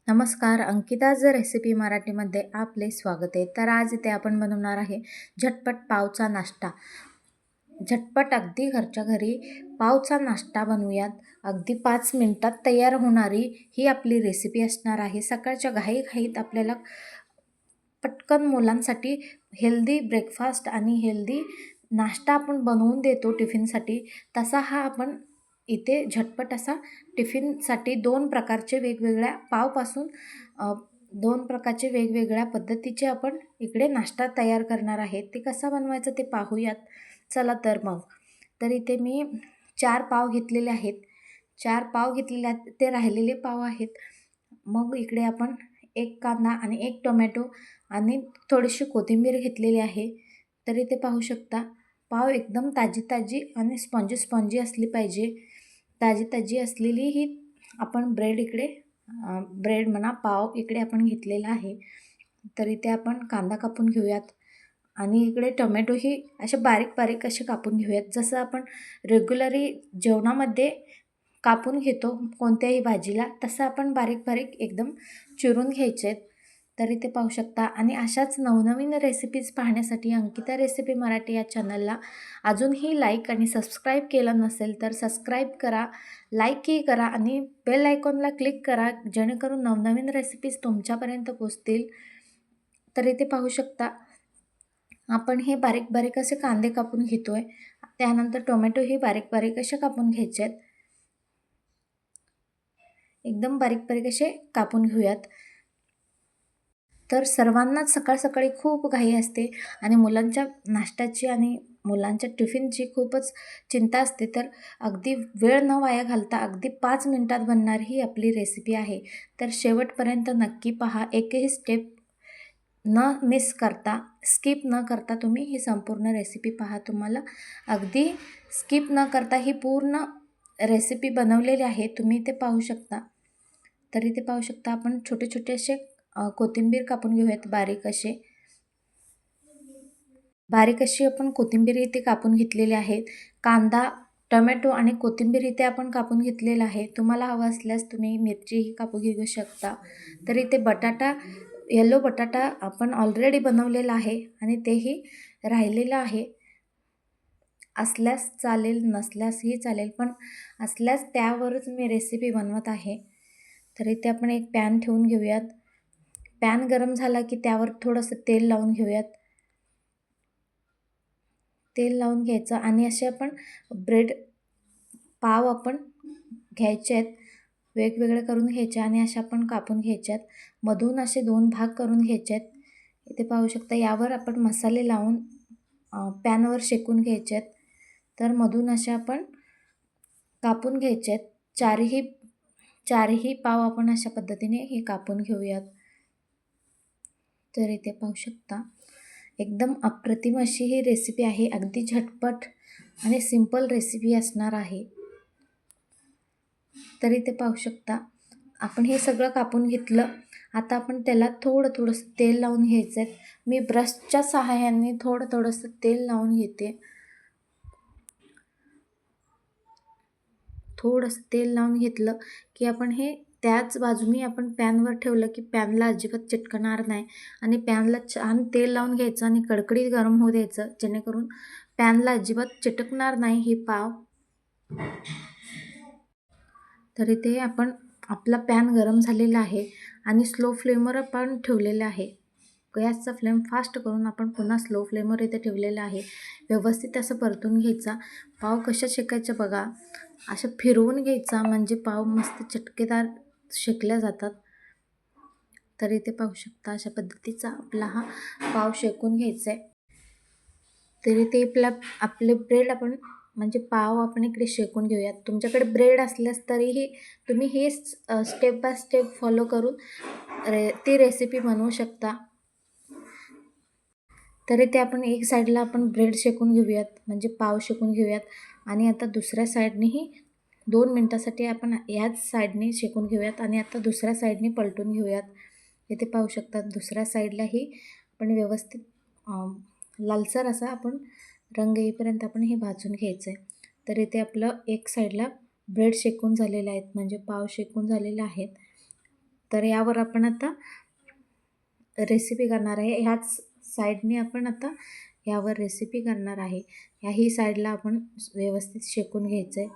नमस्कार, अंकिताज रेसिपी मराठीमध्ये आपले स्वागत आहे. तर आज इथे आपण बनवणार आहे झटपट पावचा नाश्ता. झटपट अगदी घरच्या घरी पावचा नाश्ता बनवूयात. अगदी 5 मिनिटात तयार होणारी ही आपली रेसिपी असणार आहे. सकाळच्या घाईघाईत आपल्याला पटकन मुलांसाठी हेल्दी ब्रेकफास्ट आणि हेल्दी नाश्ता आपण बनवून देतो टिफिनसाठी, तसा हा आपण इथे झटपट असा टिफिनसाठी 2 प्रकारचे वेगवेगळ्या पावपासून 2 प्रकारचे वेगवेगळ्या पद्धतीचे आपण इकडे नाश्ता तयार करणार आहे. ते कसा बनवायचं ते पाहूयात. चला तर मग. तर इथे मी 4 पाव घेतलेले आहेत. 4 पाव घेतलेले आहेत, ते राहिलेले पाव आहेत. मग इकडे आपण 1 कांदा आणि 1 टोमॅटो आणि थोडीशी कोथिंबीर घेतलेली आहे. तर इथे पाहू शकता, पाव एकदम ताजी आणि स्पॉन्जी असली पाहिजे. ताजी असलेली ही आपण ब्रेड इकडे ब्रेड म्हणा पाव इकडे आपण घेतलेला आहे. तर इथे आपण कांदा कापून घेऊयात आणि इकडे टोमॅटोही असे बारीक असे कापून घेऊयात. जसं आपण रेग्युलरी जेवणामध्ये कापून घेतो कोणत्याही भाजीला, तसं आपण बारीक एकदम चिरून घ्यायचे आहेत. तर इथे पाहू शकता. आणि अशाच नवनवीन रेसिपीज पाहण्यासाठी अंकिता रेसिपी मराठी या चॅनलला अजूनही लाईक आणि सबस्क्राईब केलं नसेल तर सबस्क्राईब करा, लाईकही करा आणि बेल आयकॉनला क्लिक करा, जेणेकरून नवनवीन रेसिपीज तुमच्यापर्यंत पोचतील. तर इथे पाहू शकता, आपण हे बारीक असे कांदे कापून घेतोय. त्यानंतर टोमॅटोही बारीक असे कापून घ्यायचे आहेत. एकदम बारीक असे कापून घेऊयात. तर सर्वांनाच सकाळी खूप घाई असते आणि मुलांच्या नाश्त्याची आणि मुलांच्या टिफिनची खूपच चिंता असते. तर अगदी वेळ न वाया घालता अगदी 5 मिनिटात बनणारी ही आपली रेसिपी आहे. तर शेवटपर्यंत नक्की पहा. एकही स्टेप न मिस करता, स्किप न करता तुम्ही ही संपूर्ण रेसिपी पहा. तुम्हाला अगदी स्किप न करता ही पूर्ण रेसिपी बनवलेली आहे. तुम्ही इथे पाहू शकता. तर इथे पाहू शकता, आपण छोटे असे कोथिंबीर कापून घेऊयात बारीक अशी आपण कोथिंबीर इथे कापून घेतलेली आहे. कांदा, टोमॅटो आणि कोथिंबीर इथे आपण कापून घेतलेला आहे. तुम्हाला हवं असल्यास तुम्ही मिरचीही कापून घेऊ शकता. तर इथे येलो बटाटा आपण ऑलरेडी बनवलेला आहे आणि तेही राहिलेलं आहे. असल्यास चालेल, नसल्यासही चालेल, पण असल्यास त्यावरच मी रेसिपी बनवत आहे. तर इथे आपण एक पॅन ठेवून घेऊयात. पॅन गरम झाला की त्यावर थोडंसं तेल लावून घेऊयात. तेल लावून घ्यायचं आणि असे आपण पाव आपण घ्यायचे आहेत, वेगवेगळे करून घ्यायचे आणि असे आपण कापून घ्यायचे आहेत. मधून असे 2 भाग करून घ्यायचे आहेत. इथे पाहू शकता, यावर आपण मसाले लावून पॅनवर शेकून घ्यायचे आहेत. तर मधून असे आपण कापून घ्यायचे आहेत. चारही पाव आपण अशा पद्धतीने हे कापून घेऊयात. तर इथे पाहू शकता, एकदम अप्रतिम अशी ही रेसिपी आहे. अगदी झटपट आणि सिंपल रेसिपी असणार आहे. तर इथे पाहू शकता, आपण हे सगळं कापून घेतलं. आता आपण त्याला थोडंसं तेल लावून घ्यायचं आहे. मी ब्रशच्या सहाय्याने थोडंसं तेल लावून घेते. थोडंसं तेल लावून घेतलं की आपण हे त्याच बाजूनी आपण पॅनवर ठेवलं की पॅनला अजिबात चिटकणार नाही. आणि पॅनला छान तेल लावून घ्यायचं आणि कडकडीत गरम होऊ द्यायचं, जेणेकरून पॅनला अजिबात चिटकणार नाही हे पाव. तर इथे आपला पॅन गरम झालेला आहे आणि स्लो फ्लेमवर आपण ठेवलेलं आहे. गॅसचा फ्लेम फास्ट करून आपण पुन्हा स्लो फ्लेमवर इथे ठेवलेला आहे. व्यवस्थित असं परतून घ्यायचा. पाव कशा शेकायचं बघा, असं फिरवून घ्यायचा म्हणजे पाव मस्त चटकेदार शेकल्या जातात. तर इथे पाहू शकता, अशा पद्धतीचा आपला हा पाव शेकून घ्यायचा आहे. तर इथे आपले ब्रेड आपण म्हणजे पाव आपण इकडे शेकून घेऊयात. तुमच्याकडे ब्रेड असल्यास तरीही तुम्ही हे स्टेप बाय स्टेप फॉलो करून ती रेसिपी बनवू शकता. तर इथे आपण एक साईडला आपण ब्रेड शेकून घेऊयात, म्हणजे पाव शेकून घेऊयात. आणि आता दुसऱ्या साईडनेही 2 मिनटासाठी आपण याच साईडने शेकून घेऊयात आणि आता दुसऱ्या साईडने पलटून घेऊयात. इथे पाहू शकता, दुसऱ्या साईडलाही आपण व्यवस्थित लालसर असा आपण रंग येईपर्यंत आपण हे भाजून घ्यायचं आहे. तर इथे आपलं एक साईडला ब्रेड शेकून झालेलं आहेत, म्हणजे पाव शेकून झालेले आहेत. तर यावर आपण आता रेसिपी करणार आहे. ह्याच साईडने आपण आता यावर रेसिपी करणार आहे. ह्याही साईडला आपण व्यवस्थित शेकून घ्यायचं आहे.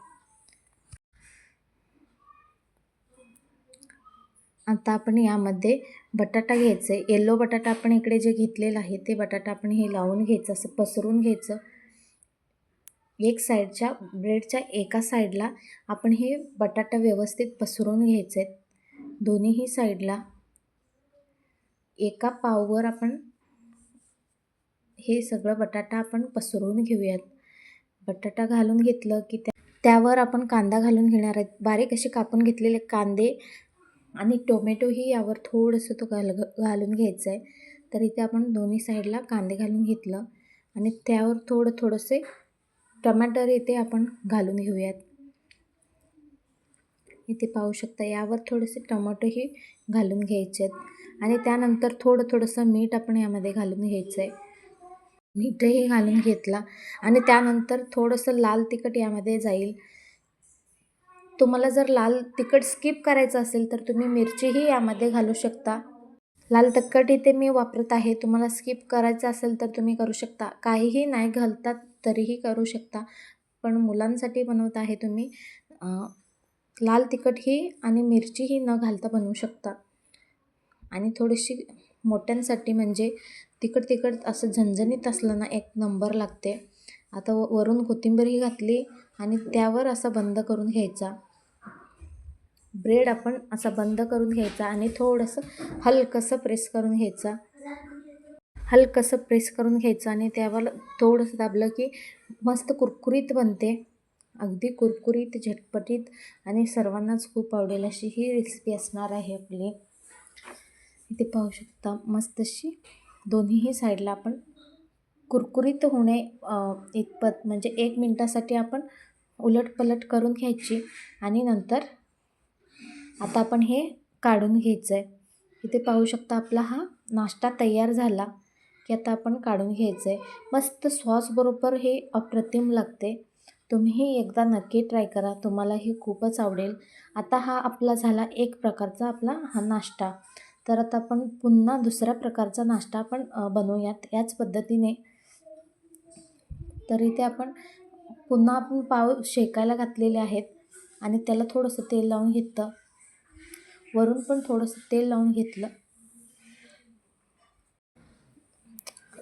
आता आपण यामध्ये बटाटा घ्यायचं आहे. येलो बटाटा आपण इकडे जे घेतलेलं आहे ते बटाटा आपण हे लावून घ्यायचं, असं पसरून घ्यायचं. एक साईडच्या ब्रेडच्या एका साईडला आपण हे बटाटा व्यवस्थित पसरून घ्यायचे आहेत. दोन्हीही साईडला एका पाववर आपण हे सगळं बटाटा आपण पसरवून घेऊयात. बटाटा घालून घेतलं की त्यावर आपण कांदा घालून घेणार आहेत. बारीक असे कापून घेतलेले कांदे आणि टोमॅटोही यावर थोडंसं तो घालून घ्यायचं आहे. तर इथे आपण दोन्ही साईडला कांदे घालून घेतलं आणि त्यावर थोडेसे टमाटर इथे आपण घालून घेऊयात. इथे पाहू शकता यावर थोडेसे टोमॅटोही घालून घ्यायचे आहेत आणि त्यानंतर थोडंसं मीठ आपण यामध्ये घालून घ्यायचं आहे. मीठही घालून घेतला आणि त्यानंतर थोडंसं लाल तिखट यामध्ये जाईल. तुम्हाला जर लाल तिखट स्किप करायचं असेल तर तुम्ही मिरचीही यामध्ये घालू शकता. लाल तिखट इथे मी वापरत आहे. तुम्हाला स्किप करायचं असेल तर तुम्ही करू शकता. काहीही नाही घालतात तरीही करू शकता, पण मुलांसाठी बनवत आहे तुम्ही लाल तिखटही आणि मिरचीही न घालता बनवू शकता. आणि थोडीशी मोठ्यांसाठी म्हणजे तिखट असं झणझणीत असलं ना एक नंबर लागते. आता वरून कोथिंबीरही घातली आणि त्यावर असा बंद करून घ्यायचा. ब्रेड आपण असा बंद करून घ्यायचा आणि थोडंसं हलकंसं प्रेस करून घ्यायचा. आणि त्यावर थोडंसं दाबलं की मस्त कुरकुरीत बनते. अगदी कुरकुरीत, झटपटीत आणि सर्वांनाच खूप आवडेल अशी ही रेसिपी असणार आहे आपली. इथे पाहू शकता मस्त अशी दोन्हीही साईडला आपण कुरकुरीत होणे इतपत म्हणजे 1 मिनटासाठी आपण उलटपलट करून घ्यायची आणि नंतर आता आपण हे काढून घ्यायचं आहे. इथे पाहू शकता आपला हा नाश्ता तयार झाला की आता आपण काढून घ्यायचं आहे. मस्त सॉसबरोबर हे अप्रतिम लागते. तुम्हीही एकदा नक्की ट्राय करा, तुम्हालाही खूपच आवडेल. आता हा आपला झाला एक प्रकारचा आपला हा नाश्ता. तर आता आपण पुन्हा दुसऱ्या प्रकारचा नाश्ता आपण बनवूयात याच पद्धतीने. तर इथे आपण पुन्हा पाव शेकायला घातलेले आहेत आणि त्याला थोडंसं तेल लावून घेतलं. वरून पण थोडंसं तेल लावून घेतलं.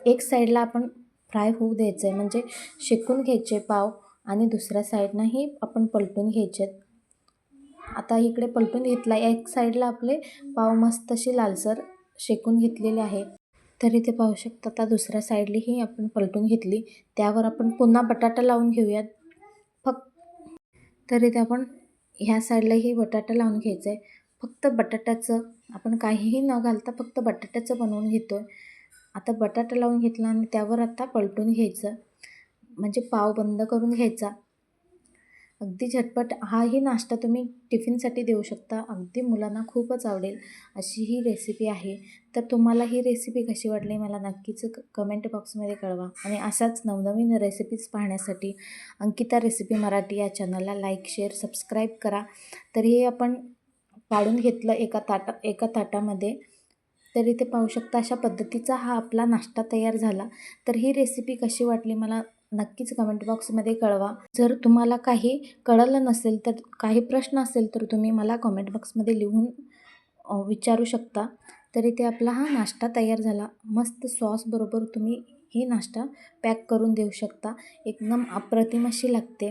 एक साईडला आपण फ्राय होऊ द्यायचं आहे म्हणजे शेकून घ्यायचे पाव आणि दुसऱ्या साईडनंही आपण पलटून घ्यायचे. आता इकडे पलटून घेतला. एक साईडला आपले पाव मस्त अशी लालसर शेकून घेतलेले आहे. तर इथे पाहू शकता आता दुसऱ्या साईडलीही आपण पलटून घेतली. त्यावर आपण पुन्हा बटाटा लावून घेऊयात. तर इथे आपण ह्या साईडलाही बटाटा लावून घ्यायचं आहे. फक्त बटाट्याचं आपण काहीही न घालता फक्त बटाट्याचं बनवून घेतो आहे. आता बटाटा लावून घेतला आणि त्यावर आता पलटून घ्यायचं म्हणजे पाव बंद करून घ्यायचा. अगदी झटपट हाही नाश्ता तुम्ही टिफिनसाठी देऊ शकता. अगदी मुलांना खूपच आवडेल अशी ही रेसिपी आहे. तर तुम्हाला ही रेसिपी कशी वाटली मला नक्कीच कमेंट बॉक्समध्ये कळवा आणि अशाच नवनवीन रेसिपीज पाहण्यासाठी अंकिता रेसिपी मराठी या चॅनलला लाईक, शेअर, सबस्क्राईब करा. तर हे आपण काढून घेतलं एका ताटामध्ये. तर इथे पाहू शकता अशा पद्धतीचा हा आपला नाश्ता तयार झाला. तर ही रेसिपी कशी वाटली मला नक्कीच कमेंट बॉक्समध्ये कळवा. जर तुम्हाला काही कळलं नसेल तर काही प्रश्न असेल तर तुम्ही मला कमेंट बॉक्समध्ये लिहून विचारू शकता. तर इथे आपला हा नाश्ता तयार झाला. मस्त सॉसबरोबर तुम्ही ही नाश्ता पॅक करून देऊ शकता. एकदम अप्रतिम अशी लागते.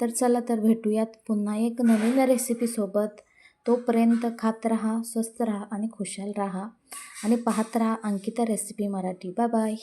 तर चला तर भेटूयात पुन्हा एक नवीन रेसिपीसोबत. तोपर्यंत खात राहा, स्वस्त राहा आणि खुशाल राहा आणि पाहत राहा Ankita recipe Marathi. Bye bye.